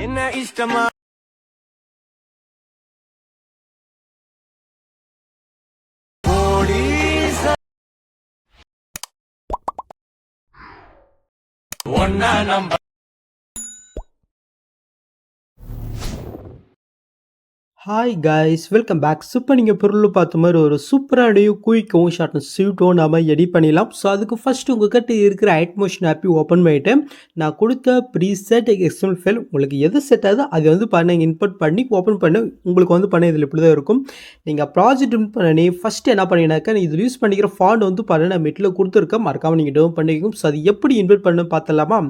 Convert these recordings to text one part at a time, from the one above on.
என்ன இஷ்டமா ஒன்னா நம்ப ஹாய் காய்ஸ் வெல்கம் பேக். இப்போ நீங்கள் பொருள் பார்த்த மாதிரி ஒரு சூப்பரானையும் குயிக்கவும் ஷார்ட்டும் ஸ்வீட்டும் நம்ம எடிட் பண்ணிடலாம். ஸோ அதுக்கு ஃபஸ்ட்டு உங்கள் கிட்ட இருக்கிற ஐட்மோஷன் ஆப்பி ஓப்பன் பண்ணிவிட்டு நான் கொடுத்த ப்ரீசெட் எக்ஸ்எம்எல் ஃபைல் உங்களுக்கு எது செட் ஆகுதோ அதை வந்து பண்ண இன்புட் பண்ணி ஓப்பன் பண்ணி உங்களுக்கு வந்து பண்ண இதில் இப்படி தான் இருக்கும். நீங்கள் ப்ராஜெக்ட் பண்ணி ஃபஸ்ட்டு என்ன பண்ணினாக்கா இதில் யூஸ் பண்ணிக்கிற ஃபாண்ட் வந்து பண்ண நான் மெட்டில் கொடுத்துருக்கேன், மறக்காமல் நீங்கள் டவுன் பண்ணிக்கோங்க. ஸோ அது எப்படி இன்வைட் பண்ண பார்த்தலாமா?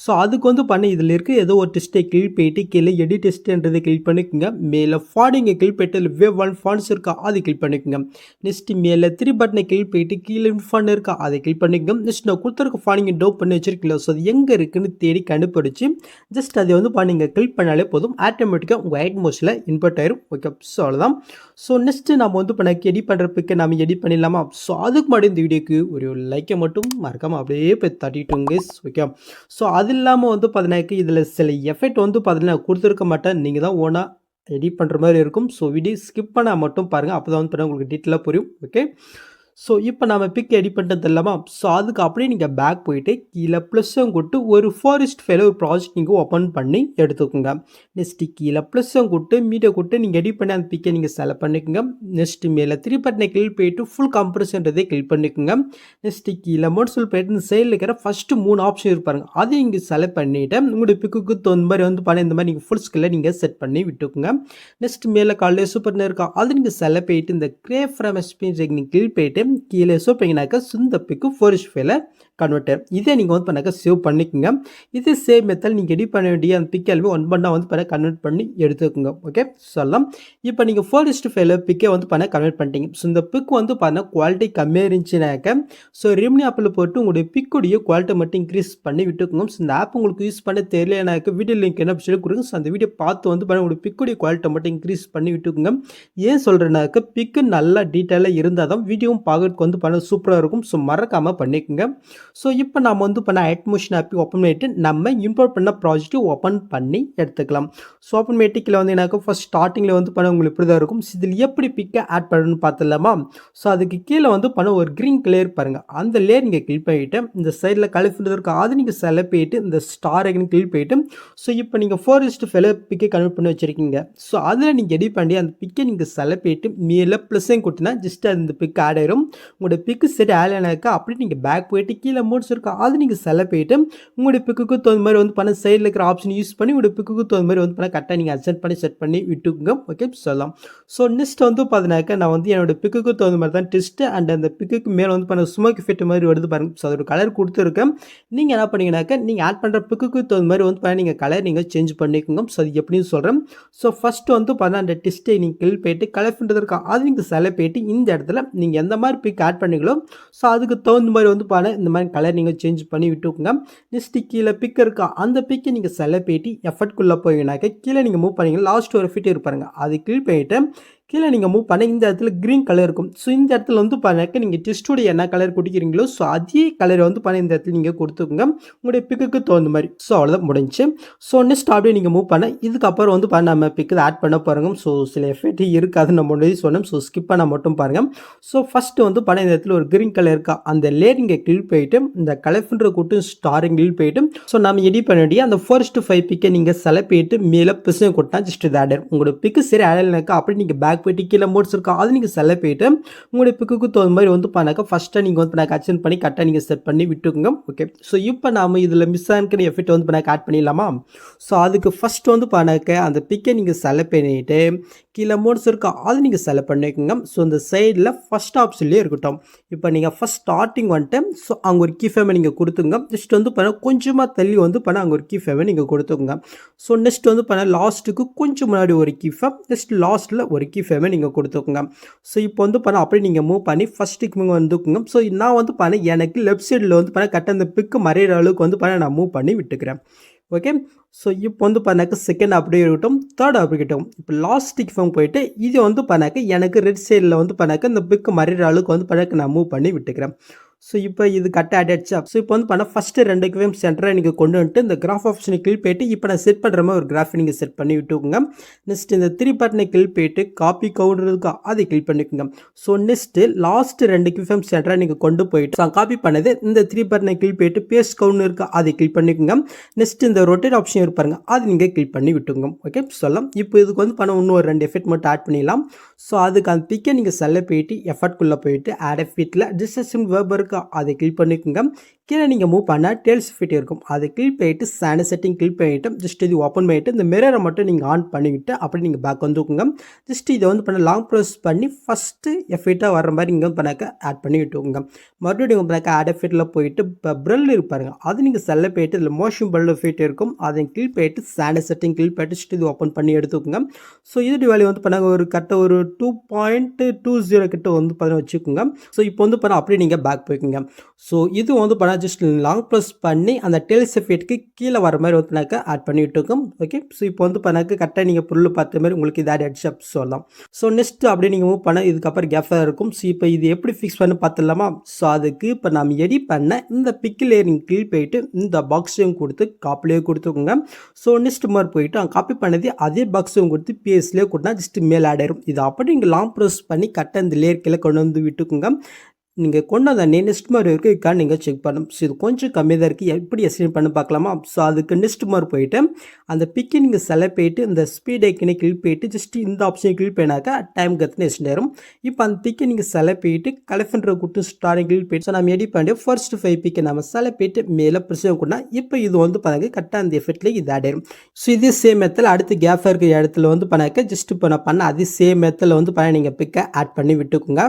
ஸோ அதுக்கு வந்து பண்ண இதில் இருக்க ஏதோ ஒரு டெஸ்ட்டை கிளிக் போயிட்டு கீழே எடிட் டெஸ்ட்டுன்றதை கிளிக் பண்ணிக்கோங்க. மேலே ஃபார்டிங்கை கிளிக் போயிட்டு வேவ் ஒன் ஃபாண்ட்ஸ் இருக்கா அதை கிளிக் பண்ணிக்கோங்க. நெக்ஸ்ட் மேலே 3 பட்டனை கிளிக் போயிட்டு கீழே ஃபாண்ட் இருக்கா அதை கிளிக் பண்ணிக்கோங்க. நெக்ஸ்ட் நான் கொடுத்துருக்க ஃபாண்டிங்கை டவுன் பண்ணி வச்சிருக்கீங்களா, ஸோ அது எங்கே இருக்குன்னு தேடி கண்டுபிடிச்சி ஜஸ்ட் அதை வந்து நீங்கள் கிளிக் பண்ணாலே போதும், ஆட்டோமேட்டிக்காக உங்கள் ஐட்மோஸில் இன்புட் ஆயிரும். ஓகே, ஸோ அவ்வளோதான். ஸோ நெக்ஸ்ட்டு நம்ம வந்து எடிட் பண்ணுறதுக்கு நம்ம எடிட் பண்ணிடலாமா? ஸோ அதுக்கு முன்னாடி இந்த வீடியோக்கு ஒரு லைக்கை மட்டும் மறக்காமல் அப்படியே போய் தட்டிட்டுங்க. ஓகே, ஸோ அது இல்லாமல் வந்து பார்த்தீங்கன்னா இதில் சில எஃபெக்ட் வந்து பார்த்தீங்கன்னா கொடுத்துருக்க மாட்டேன், நீங்கள் தான் ஓனாக எடிட் பண்ணுற மாதிரி இருக்கும். ஸோ வீடியோ ஸ்கிப் பண்ணால் மட்டும் பாருங்கள், அப்போ தான் வந்து உங்களுக்கு டீட்டெயிலாக புரியும். ஓகே, ஸோ இப்போ நம்ம பிக் எடிட் பண்ணுறது இல்லாமா? ஸோ அதுக்கு அப்படியே நீங்கள் பேக் போயிட்டு கீழே ப்ளஸ்ஸும் கொடுத்து ஒரு ஃபாரஸ்ட் ஃபைல ஒரு ப்ராஜெக்ட் நீங்கள் ஓப்பன் பண்ணி எடுத்துக்கோங்க. நெக்ஸ்ட்டு கீழே ப்ளஸ்ஸும் கொடுத்து மீடியோ கொடுத்து நீங்கள் எடிட் பண்ணி அந்த பிக்கை நீங்கள் செலக்ட் பண்ணிக்கோங்க. நெக்ஸ்ட்டு மேலே 3 பட்டனை கிளிக் போயிட்டு ஃபுல் கம்ப்ரஷன்றதை கிளிக் பண்ணிக்கோங்க. நெக்ஸ்ட்டு கீழே மோட்ஸில் போயிட்டு இந்த சைடில் இருக்கிற ஃபஸ்ட்டு 3 ஆப்ஷன் இருப்பாருங்க, அதை இங்கே செலக்ட் பண்ணிவிட்டு உங்களுடைய பிக்குக்கு தகுந்த மாதிரி வந்து பண்ண இந்த மாதிரி நீங்கள் ஃபுல் ஸ்கில்லை நீங்கள் செட் பண்ணி விட்டுக்குங்க. நெக்ஸ்ட் மேலே காலையில் சூப்பர் இருக்கா அதை நீங்கள் செலக்ட் போயிட்டு இந்த கிரே ஃப்ரம் எக்ஸ்பீரியன்ஸ் நீங்கள் கிளிக் போயிட்டு கீழே சோப்பிங்கனாக்கா சுந்தப்பிக்கு ஃபோரிஷ் ஃபைல கன்வெர்ட்டர் இதே நீங்கள் வந்து பண்ணாக்கா சேவ் பண்ணிக்கோங்க. இதே சேவ் மெத்தட் நீங்கள் எடிட் பண்ண வேண்டிய அந்த பிக் எல்லாமே ஒன் பண்ணால் வந்து பண்ண கன்வெர்ட் பண்ணி எடுத்துக்கோங்க. ஓகே, சொல்லலாம். இப்போ நீங்கள் ஃபோரிஸ்ட் ஃபைல பிக்கை வந்து பண்ண கன்வெர்ட் பண்ணிட்டீங்க. ஸோ இந்த பிக் வந்து பண்ண குவாலிட்டி கம்மியாக இருந்துச்சுனாக்க ஸோ ரெமினி ஆப்பில் போட்டு உங்களுடைய பிக்குடைய குவாலிட்டி மட்டும் இன்க்ரீஸ் பண்ணி விட்டுக்கோங்க. ஸோ இந்த ஆப் உங்களுக்கு யூஸ் பண்ண தெரியலனாக்க வீடியோ லிங்க் என்ன சொல்லி கொடுங்க. ஸோ அந்த வீடியோ பார்த்து வந்து பண்ண உங்களுடைய பிக்குடைய குவாலிட்டி மட்டும் இன்க்ரீஸ் பண்ணி விட்டுக்கோங்க. ஏன் சொல்கிறேன்னாக்க பிக்கு நல்லா டீட்டெயிலாக இருந்தால் தான் வீடியோவும் பார்க்கறதுக்கு வந்து பண்ண சூப்பராக இருக்கும். ஸோ மறக்காமல் பண்ணிக்கோங்க. ஸோ இப்போ நம்ம வந்து பண்ண ஐட்மோஷன் ஆப்பி ஓப்பன் பண்ணிட்டு நம்ம இம்போர்ட் பண்ண ப்ராஜெக்ட்டு ஓப்பன் பண்ணி எடுத்துக்கலாம். ஸோ ஓப்பன் பண்ணிட்டு வந்து எனக்கு ஃபஸ்ட் ஸ்டார்டிங்கில் வந்து பண்ண உங்களுக்கு இப்படி தான் இருக்கும். இதில் எப்படி பிக்கை ஆட் பண்ணணும்னு பார்த்துலாமா? ஸோ அதுக்கு கீழே வந்து பண்ண ஒரு க்ரீன் லேயர் பாருங்கள், அந்த லேயர் நீங்கள் கிளிக் பண்ணிவிட்டு இந்த சைடில் கலர் இருக்கு அதை நீங்கள் செலக்ட் போயிட்டு இந்த ஸ்டார் ஐக்கன் கிளிக் போயிட்டு ஸோ இப்போ நீங்கள் 4:5 ஃபைல பிக்கை கன்வெர்ட் பண்ணி வச்சுருக்கீங்க. ஸோ அதில் நீங்கள் எடிட் பண்ணி அந்த பிக்கை நீங்கள் செலக்ட் போயிட்டு மேலே ப்ளஸ்ஸையும் கொடுத்தினா ஜஸ்ட் அந்த பிக் ஆட் ஆயிரும். உங்களோட பிக்கு சரி ஆட் ஆனாக்கா அப்படி நீங்கள் பேக் போயிட்டு கீழே மோட்ஸ் இருக்கா அது நீங்கள் செலக்ட் போயிட்டு உங்களுடைய பிக்குக்கு தகுந்த மாதிரி வந்து பண்ண சைடில் இருக்கிற ஆப்ஷன் யூஸ் பண்ணி உங்களுடைய பிக்குக்கு தகுந்த மாதிரி வந்து பண்ண கரெக்டாக நீங்கள் அட்ஜஸ்ட் பண்ணி செட் பண்ணி விட்டுக்குங்க. ஓகே, சொல்லலாம். ஸோ நெக்ஸ்ட் வந்து பார்த்தீங்கன்னாக்கா நான் வந்து என்னோட பிக்குக்கு தகுந்த மாதிரி தான் டெஸ்ட்டு அண்ட் அந்த பிக்குக்கு மேலே வந்து பண்ண ஸ்மோக் எஃபெக்ட் மாதிரி வருது பாருங்க. ஸோ அதோட கலர் கொடுத்துருக்கேன். நீங்கள் என்ன பண்ணீங்கன்னாக்கா நீங்கள் ஆட் பண்ணுற பிக்குக்கு தகுந்த மாதிரி வந்து பண்ண நீங்கள் கலர் நீங்கள் சேஞ்ச் பண்ணிக்கோங்க. ஸோ அது எப்படின்னு சொல்கிறேன். ஸோ ஃபஸ்ட்டு வந்து பார்த்தா அந்த டெஸ்ட்டை நீங்கள் கிளிக் போயிட்டு கலர் பண்ணுறது இருக்கா அது நீங்கள் செலக்ட் போயிட்டு இந்த இடத்துல நீங்கள் எந்த மாதிரி பிக் ஆட் பண்ணீங்களோ ஸோ அதுக்கு தகுந்த மாதிரி வந்து பாருங்க இந்த மாதிரி கலர் நீங்கள் சேஞ்ச் பண்ணி விட்டுக்கோங்க. நெக்ஸ்ட் கீழே பிக் இருக்கா அந்த பிக்கை நீங்கள் செலக்ட் போயிட்டு எஃபர்ட்குள்ளே போயினாக்க கீழே நீங்கள் மூவ் பண்ணீங்க லாஸ்ட் ஒரு ஃபிட் இருப்பாருங்க அது கிளிக் பண்ணிட்டு கீழே நீங்கள் மூவ் பண்ண இந்த இடத்துல க்ரீன் கலர் இருக்கும். ஸோ இந்த இடத்துல வந்து பண்ணாக்க நீங்கள் டெஸ்ட்டோடைய என்ன கலர் கொடுக்குறீங்களோ ஸோ அதே கலரை வந்து பண்ண இந்த இடத்துல நீங்கள் கொடுத்துக்கோங்க உங்களுடைய பிக்குக்கு தகுந்த மாதிரி. ஸோ அவ்வளோதான் முடிஞ்சு. ஸோ நெக்ஸ்ட் அப்படியே நீங்கள் மூவ் பண்ண இதுக்கப்புறம் வந்து பண்ண நம்ம பிக்கு ஆட் பண்ண பாருங்க. ஸோ சில எஃபெக்ட் இருக்காது நம்ம முன்னாடி சொன்னோம். ஸோ ஸ்கிப் பண்ண மட்டும் பாருங்கள். ஸோ ஃபஸ்ட்டு வந்து பண்ண இந்த இடத்துல ஒரு க்ரீன் கலர் இருக்கா அந்த லேயர் நீங்கள் கிளிக் போயிட்டு இந்த கலர்ஃபுன்ற கூட்டும் ஸ்டாரிங் கிளிக் போயிட்டு ஸோ நம்ம எடிட் பண்ண வேண்டிய அந்த 4:5 பிக்கை நீங்கள் செலக்ட் போயிட்டு மேலே பிசையும் கொடுத்தா ஜஸ்ட் இது ஆட் ஆயிடும். உங்களோட பிக்கு சரி ஆட் ஆகலைனாக்கா அப்படி நீங்கள் பேக் போயிட்டு கீழே மோட்ஸ் இருக்கா அது நீங்கள் செலக்ட் போயிட்டு உங்களுடைய பிக்குக்கு தகுந்த மாதிரி வந்து பண்ணாக்கா ஃபஸ்ட்டாக நீங்கள் வந்து பண்ணாக்க அட்ஜஸ்ட் பண்ணி கரெக்டாக நீங்கள் செட் பண்ணி விட்டுக்குங்க. ஓகே, ஸோ இப்போ நாம இதில் மிஸ் ஆகிற எஃபெக்ட் வந்து பண்ணாக்க ஆட் பண்ணிடலாமா? ஸோ அதுக்கு ஃபஸ்ட்டு வந்து பண்ணாக்க அந்த பிக்கை நீங்கள் செலக்ட் பண்ணிவிட்டு கீழே மோட்ஸ் இருக்கா அது நீங்கள் செலக்ட் பண்ணிக்கோங்க. ஸோ இந்த சைடில் ஃபஸ்ட் ஆப்ஷன்லேயே இருக்கட்டும். இப்போ நீங்கள் ஃபஸ்ட் ஸ்டார்டிங் வந்துட்டு ஸோ அங்கே ஒரு கீ ஃபேமை நீங்கள் கொடுத்துங்க. நெக்ஸ்ட் வந்து பண்ண கொஞ்சமாக தள்ளி வந்து பண்ண அங்கே ஒரு கீ ஃபேமை நீங்கள் கொடுத்துக்கோங்க. ஸோ நெக்ஸ்ட் வந்து பண்ண லாஸ்ட்டுக்கு கொஞ்சம் முன்னாடி ஒரு கீ ஃபேம் நெக்ஸ்ட் லாஸ்ட்டில் ஒரு கீ ஃபேமை நீங்கள் கொடுத்துக்கோங்க. ஸோ இப்போ வந்து பண்ண அப்படியே நீங்கள் மூவ் பண்ணி ஃபஸ்ட்டுக்கு வந்துக்குங்க. ஸோ நான் வந்து பண்ண எனக்கு லெஃப்ட் சைடில் வந்து பண்ண கரெக்டாக அந்த பிக்கு மறையிற அளவுக்கு வந்து பண்ண நான் மூவ் பண்ணி விட்டுக்கிறேன். ஓகே, ஸோ இப்போ வந்து பண்ணாக்க செகண்ட் அப்படியே இருக்கட்டும், தேர்ட் அப்படி இருக்கட்டும். இப்போ லாஸ்டிக் ஃபார்ம் போயிட்டு இது வந்து பண்ணாக்க எனக்கு ரெட் சைடில் வந்து பண்ணாக்க இந்த பிக்கு மறையிற அளவுக்கு வந்து பண்ணாக்க நான் மூவ் பண்ணி விட்டுக்கிறேன். ஸோ இப்போ இது கரெக்டாக ஆட் ஆயிடுச்சா? ஸோ இப்போ வந்து பண்ணால் ஃபஸ்ட்டு 2 கிஃப்ரேம் சென்டராக நீங்கள் கொண்டு வந்துட்டு இந்த கிராஃப் ஆப்ஷனை கிளிக் பண்ணிட்டு இப்போ நான் செட் பண்ணுற மாதிரி ஒரு கிராஃப் நீங்கள் செட் பண்ணி விட்டுக்கோங்க. நெக்ஸ்ட் இந்த 3 பட்டனை கிளிக் பண்ணிட்டு காப்பி கவுண்டர் இருக்கா அதை கிளிக் பண்ணிக்கோங்க. ஸோ நெக்ஸ்ட்டு லாஸ்ட் 2 கிஃப்ரேம் சென்டராக நீங்கள் கொண்டு போயிட்டு காப்பி பண்ணது இந்த 3 பட்டனை கிளிக் பண்ணிட்டு பேஸ்ட் கவுண்டர் இருக்கா அதை கிளிக் பண்ணிக்கோங்க. நெக்ஸ்ட் இந்த ரொட்டேட் ஆப்ஷன் இருப்பாருங்க அது நீங்கள் கிளிக் பண்ணி விட்டுங்க. ஓகே சொல்லலாம். இப்போ இதுக்கு வந்து பண்ண இன்னும் ஒரு 2 எஃபெக்ட் மட்டும் ஆட் பண்ணிடலாம். ஸோ அதுக்கு அந்த பிக்கை நீங்கள் செல்ல போயிட்டு எஃபர்ட்குள்ளே போயிட்டு ஆட் எஃபெக்ட்டில் டிஸ்டன்ஸ் வெப் இருக்கா அதை கிளிக் பண்ணிக்கோங்க. கீழே நீங்கள் மூவ் பண்ணால் டேல்ஸ் ஃபிட் இருக்கும் அதை கிளிக் பண்ணிட்டு சாண்ட் செட்டிங் கிளிக் பண்ணிவிட்டு ஜஸ்ட் இது ஓப்பன் பண்ணிவிட்டு இந்த மிரரை மட்டும் நீங்கள் ஆன் பண்ணிவிட்டு அப்படி நீங்கள் பேக் வந்துக்குங்க. ஜஸ்ட் இதை வந்து பண்ண லாங் ப்ரெஸ் பண்ணி ஃபஸ்ட்டு எஃபெக்டாக வர மாதிரி நீங்கள் பண்ணாக்க ஆட் பண்ணி விட்டுக்கோங்க. மறுபடியும் பண்ணாக்க ஆட் எஃபெக்ட்டில் போயிட்டு இப்போ ப்ரெல் இருப்பாருங்க அது நீங்கள் செல்ல போயிட்டு இதில் மோஷன் ப்ரெல் எஃபெக்ட் இருக்கும் அதை கிளிக் பண்ணிட்டு சாண்ட் செட்டிங் கிளிக் பண்ணிட்டு ஜஸ்ட் இது ஓப்பன் பண்ணி எடுத்துக்கோங்க. ஸோ இது வேல்யூ வந்து பண்ணாங்க ஒரு கரெக்டாக ஒரு 2.20 கிட்ட வந்து பண்ண வச்சுக்கோங்க. ஸோ இப்போ வந்து பண்ண அப்படியே நீங்கள் பேக் போய்க்குங்க. ஸோ இது வந்து பண்ண ஜஸ்ட் லாங் ப்ரெஸ் பண்ணி அந்த டெல்ஸ் எஃபெக்ட்க்கு கீழே வர மாதிரி வந்து பண்ணாக்க ஆட் பண்ணி விட்டுருக்கோம். ஓகே ஸோ இப்போ வந்து பண்ணாக்க கரெக்டாக நீங்கள் பொருள் பார்த்த மாதிரி உங்களுக்கு இது ஆட் ஆகிடுச்சு சொல்லலாம். ஸோ நெக்ஸ்ட் அப்படியே நீங்கள் மூவ் பண்ண இதுக்கப்புறம் கேஃபாக இருக்கும். ஸோ இப்போ இது எப்படி ஃபிக்ஸ் பண்ணி பார்த்துடலாமா? ஸோ அதுக்கு இப்போ நம்ம எடிட் பண்ண இந்த பிக்கில் நீங்கள் கிளிக் போயிட்டு இந்த பாக்ஸையும் கொடுத்து காப்பிலேயே கொடுத்துக்கோங்க. ஸோ நெக்ஸ்ட் மாதிரி போயிட்டு காப்பி பண்ணது அதே பாக்ஸையும் கொடுத்து பிஎஸ்லேயே கொடுத்தா ஜஸ்ட் மேல் ஆட் ஆயிரும். இது அப்படி நீங்கள் லாங் ப்ரெஸ் பண்ணி கரெக்டாக இந்த லேயர் கீழே கொண்டு வந்து விட்டுக்குங்க. நீங்கள் கொண்டு வந்த நெக்ஸ்ட் மாதிரி இருக்குது இருக்கான்னு நீங்கள் செக் பண்ணணும். ஸோ இது கொஞ்சம் கம்மியாக தான் இருக்குது எப்படி எஸ்டிமேட் பண்ணி பார்க்கலாமா? ஸோ அதுக்கு நெக்ஸ்ட் மாதிரி போயிட்டு அந்த பிக்கை நீங்கள் செலக்ட் போயிட்டு இந்த ஸ்பீட் ஐக்கனை கிளிக் போயிட்டு ஜஸ்ட் இந்த ஆப்ஷனை கிளிக் பண்ணினாக்கா டைம் கற்றுன்னு எஸ்ட் ஆயிரும். இப்போ அந்த பிக்கை நீங்கள் செலக்ட் போயிட்டு கலெக்ஷன் கொடுத்து ஸ்டார்டிங் கிளிக் போயிட்டு ஸோ நம்ம எடிட் பண்ணி ஃபர்ஸ்ட் 5 பிக்கை நம்ம செலக்ட் போயிட்டு மேலே ப்ரெஸ் கொடுனா இப்போ இது வந்து பாருங்க கரெக்டாக அந்த எஃபெக்ட்லேயே இது ஆட் ஆயிரும். ஸோ இதே சேம் மெத்தில் அடுத்து கேஃபாக இருக்கிற இடத்துல வந்து பண்ணாக்க ஜஸ்ட் இப்போ நான் பண்ண அதே சேம் மெத்தில் வந்து பண்ண நீங்கள் பிக்கை ஆட் பண்ணி விட்டுக்குங்க.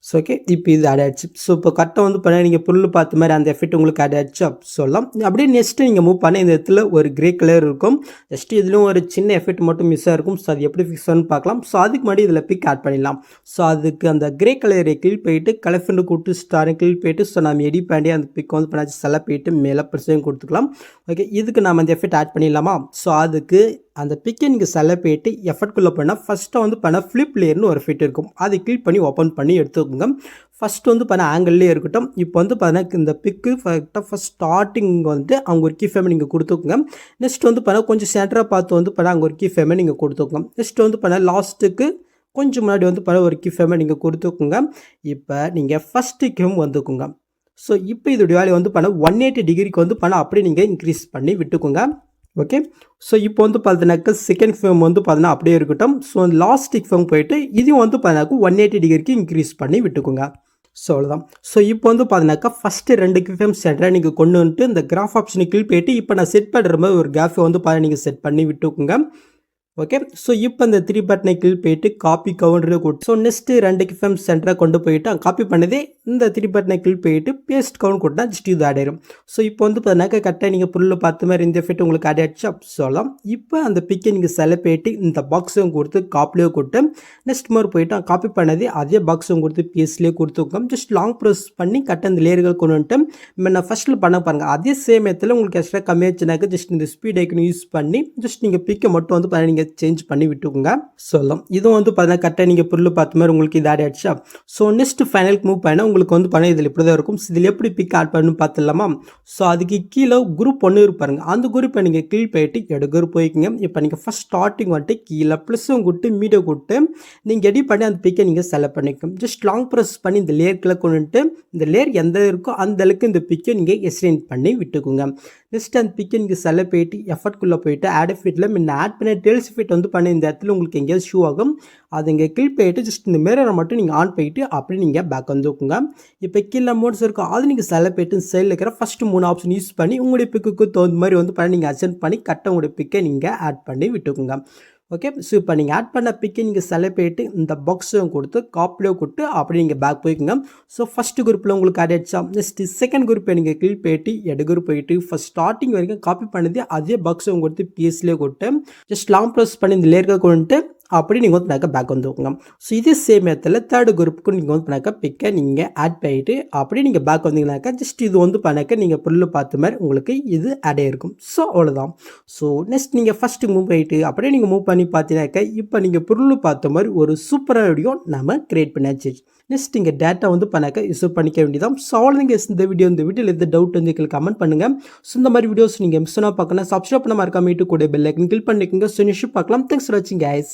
ஸோ ஓகே இப்போ இது ஆட் ஆகிடுச்சு. ஸோ இப்போ கரெக்டாக வந்து பண்ண நீங்கள் பொருள் பார்த்த மாதிரி அந்த எஃபெக்ட் உங்களுக்கு ஆட் ஆகிடுச்சு சொல்லலாம். அப்படியே நெக்ஸ்ட்டு நீங்கள் மூவ் பண்ண இந்த இடத்துல ஒரு கிரே கலர் இருக்கும். ஜஸ்ட் இதுலேயும் ஒரு சின்ன எஃபெக்ட் மட்டும் மிஸ்ஸாக இருக்கும். ஸோ அது எப்படி ஃபிக்ஸ் பண்ணி பார்க்கலாம். ஸோ அதுக்கு முன்னாடி இதில் பிக் ஆட் பண்ணிடலாம். ஸோ அதுக்கு அந்த கிரே கலரை கிளிக் போயிட்டு கலெக்ஷன் கூட்டு ஸ்டாரை கிளிக் போயிட்டு ஸோ நம்ம எடிட் பண்ணி அந்த பிக் வந்து பண்ணாச்சு செலக்ட் போயிட்டு மேலே ப்ரெஸ்ஸையும் கொடுத்துக்கலாம். ஓகே இதுக்கு நம்ம அந்த எஃபெக்ட் ஆட் பண்ணிடலாமா? ஸோ அதுக்கு அந்த பிக்கை நீங்கள் செலக்ட் போயிட்டு எஃபர்ட்குள்ளே பண்ணால் ஃபஸ்ட்டு வந்து பண்ண ஃப்ளிப் லேயர்னு ஒரு எஃபெக்ட் இருக்கும் அதை கிளிக் பண்ணி ஓப்பன் பண்ணி எடுத்துக்கோங்க. ஃபஸ்ட்டு வந்து பண்ண ஆங்கிள்லேயே இருக்கட்டும். இப்போ வந்து பார்த்தீங்கன்னா இந்த பிக்கு கரெக்டாக ஃபஸ்ட் ஸ்டார்டிங் வந்து அவங்க ஒரு கீ ஃபேமை நீங்கள் கொடுத்துக்கோங்க. நெக்ஸ்ட் வந்து பண்ண கொஞ்சம் சென்டராக பார்த்து வந்து பண்ண அங்கே ஒரு கீ ஃபேமை நீங்கள் கொடுத்துக்கோங்க. நெக்ஸ்ட் வந்து பண்ண லாஸ்ட்டுக்கு கொஞ்சம் முன்னாடி வந்து பண்ண ஒரு கீ ஃபேமை நீங்கள் கொடுத்துக்கோங்க. இப்போ நீங்கள் ஃபஸ்ட்டு கீம் வந்துக்கோங்க. ஸோ இப்போ இதோடைய வேல்யூ வந்து பண்ண 180 டிகிரிக்கு வந்து பண்ண அப்படியே நீங்கள் இன்க்ரீஸ் பண்ணி விட்டுக்கோங்க. ஓகே ஸோ இப்போ வந்து பார்த்தீங்கன்னாக்கா செகண்ட் ஃபிலிம் வந்து பார்த்தீங்கன்னா அப்படியே இருக்கட்டும். ஸோ லாஸ்ட் ஃபிலிம் போயிட்டு இதையும் வந்து பார்த்தீங்கன்னா 180 டிகிரிக்கு இன்க்ரீஸ் பண்ணி விட்டுக்கோங்க. ஸோ அவ்வளோதான். ஸோ இப்போ வந்து பார்த்தீங்கன்னாக்கா ஃபஸ்ட்டு 2 ஃபிலிம் சென்டராக நீங்கள் கொண்டு வந்துட்டு இந்த கிராஃப் ஆப்ஷனை கிளிக் போயிட்டு இப்போ நான் செட் பண்ணுற மாதிரி ஒரு கிராஃபை வந்து பார்த்தா நீங்கள் செட் பண்ணி விட்டுக்கோங்க. ஓகே ஸோ இப்போ இந்த 3 பட்டனை கிளிக் போயிட்டு காப்பி கவுண்டர் கொடுத்து ஸோ நெக்ஸ்ட்டு 2 ஃபிலிம் சென்டராக கொண்டு போயிட்டு காப்பி பண்ணதே இந்த 3 பட்டனை கிளிக் போயிட்டு பேஸ்ட் கவுண்ட் கொடுத்தா ஜஸ்ட் இது ஆட் ஆயிரும். ஸோ இப்போ வந்து பார்த்தீங்கன்னா கரெக்டாக நீங்கள் பொருள் பார்த்த மாதிரி இந்த எஃபெக்ட் உங்களுக்கு ஆட் ஆகிடுச்சு சொல்லலாம். இப்போ அந்த பிக்கை நீங்கள் செலக்ட் போயிட்டு இந்த பாக்ஸும் கொடுத்து காப்பிலேயே கொடுத்து நெக்ஸ்ட் மாதிரி போயிட்டு காப்பி பண்ணதே அதே பாக்ஸும் கொடுத்து பேஸ்ட்லேயே கொடுத்துக்கோங்க. ஜஸ்ட் லாங் ப்ரெஸ் பண்ணி கரெக்டாக இந்த லேயர்கள் கொண்டு வந்துட்டு நான் ஃபஸ்ட்டில் பண்ண பாருங்கள் அதே சேம் இடத்துல உங்களுக்கு எக்ஸ்ட்ரா கம்மியாச்சுனாக்க ஜஸ்ட் இந்த ஸ்பீட் ஐக்கன் யூஸ் பண்ணி ஜஸ்ட் நீங்கள் பிக்கை மட்டும் வந்து நீங்கள் சேஞ்ச் பண்ணி விட்டுக்கோங்க சொல்லலாம். இதுவும் வந்து பார்த்தீங்கன்னா கரெக்டாக நீங்கள் பொருள் பார்த்த மாதிரி உங்களுக்கு இது ஆட் ஆகிடுச்சா? ஸோ நெக்ஸ்ட் ஃபைனலுக்கு மூவ் பண்ணால் உங்களுக்கு வந்து பண்ண இதில் இப்படி தான் இருக்கும். இதில் எப்படி பிக் ஆட் பண்ணு பார்த்துடலாமா? ஸோ அதுக்கு கீழே குரூப் ஒன்று இருப்பாருங்க அந்த குரூப்பை நீங்கள் கிளிக் போயிட்டு எடுக்குறு போய்க்குங்க. இப்போ நீங்கள் ஃபஸ்ட் ஸ்டார்டிங் வந்துட்டு கீழே ப்ளஸ்ஸும் கொடுத்து மீடியோ கொடுத்து நீங்கள் எடிட் பண்ணி அந்த பிக்கை நீங்கள் செலக்ட் பண்ணிக்கணும். ஜஸ்ட் லாங் ப்ரெஸ் பண்ணி இந்த லேயர்களை கொண்டுட்டு இந்த லேயர் எந்த இருக்கோ அந்த அளவுக்கு இந்த பிக்கை நீங்கள் எக்ஸ்டெண்ட் பண்ணி விட்டுக்குங்க. நெக்ஸ்ட் அந்த பிக்கை நீங்கள் செலக்ட் போயிட்டு எஃபர்ட்குள்ளே போயிட்டு ஆட் எஃபெக்ட்டில் முன்ன ஆட் பண்ண டெல்ஸ் எஃபெக்ட் வந்து பண்ணி இந்த இடத்துல உங்களுக்கு எங்கேயாவது ஷூ ஆகும் அது இங்கே கிளிக் போயிட்டு ஜஸ்ட் இந்த மிரரை மட்டும் நீங்கள் ஆன் போயிட்டு அப்படி நீங்கள் பேக் வந்துக்குங்க. இப்போ கீழே மோட்ஸ் இருக்கும் அது நீங்கள் செலக்ட் போயிட்டு சைடில் இருக்கிற ஃபஸ்ட்டு 3 ஆப்ஷன் யூஸ் பண்ணி உங்களுடைய பிக்குக்கு தகுந்த மாதிரி வந்து பண்ணி நீங்கள் அசென்ட் பண்ணி கரெக்டாக உங்களுடைய பிக்கை நீங்கள் ஆட் பண்ணி விட்டுக்குங்க. ஓகே ஸோ இப்போ நீங்கள் ஆட் பண்ண பிக்கை நீங்கள் செலக்ட் போயிட்டு இந்த பாக்ஸும் கொடுத்து காப்பிலேயே கொடுத்து அப்படி நீங்கள் பேக் போய்க்குங்க. ஸோ ஃபஸ்ட்டு குரூப்பில் உங்களுக்கு ஆட் ஆகிடுச்சா? நெக்ஸ்ட்டு செகண்ட் குரூப்பை நீங்கள் கிளிக் போயிட்டு எடுக்குறு போயிட்டு ஃபஸ்ட் ஸ்டார்டிங் வரைக்கும் காப்பி பண்ணது அதே பாக்ஸும் கொடுத்து பிஎஸ்லேயே கொடுத்து ஜஸ்ட் லாங் ப்ரெஸ் பண்ணி இந்த லேயர்களை கொண்டு அப்படி நீங்கள் வந்து பண்ணாக்க பேக் வந்துக்குங்க. ஸோ இதே சேம் இடத்துல தேர்ட் குரூப்புக்கு நீங்கள் வந்து பண்ணாக்க பிக்கை நீங்கள் ஆட் பண்ணிட்டு அப்படி நீங்கள் பேக் வந்தீங்கன்னாக்கா ஜஸ்ட் இது வந்து பண்ணாக்க நீங்கள் பொருள் பார்த்த மாதிரி உங்களுக்கு இது ஆட் ஆகிருக்கும். ஸோ அவ்வளோதான். ஸோ நெக்ஸ்ட் நீங்கள் ஃபஸ்ட்டு மூவ் பண்ணிட்டு அப்படியே நீங்கள் மூவ் பண்ணி பார்த்தீங்கன்னாக்கா இப்போ நீங்கள் பொருள் பார்த்த மாதிரி ஒரு சூப்பரான வீடியோ நம்ம கிரியேட் பண்ணியாச்சு. நெக்ஸ்ட் இங்கே டேட்டா வந்து பண்ணாக்க ரிசீவ் பண்ணிக்க வேண்டியதான். ஸோ அவ்வளோதான் guys இந்த வீடியோவில் எந்த டவுட் வந்து எங்களுக்கு கமெண்ட் பண்ணுங்கள். ஸோ இந்த மாதிரி வீடியோஸ் நீங்கள் மிஸ் பண்ணால் பார்க்கணும் சப்ஸ்கிரைப் பண்ண மறக்காம கூட பெல் ஐக்கன் கிளிக் பண்ணிக்கோங்க. ஸோ நியூஸ் பார்க்கலாம். தேங்க்ஸ் ஃபார் வாட்சிங் guys.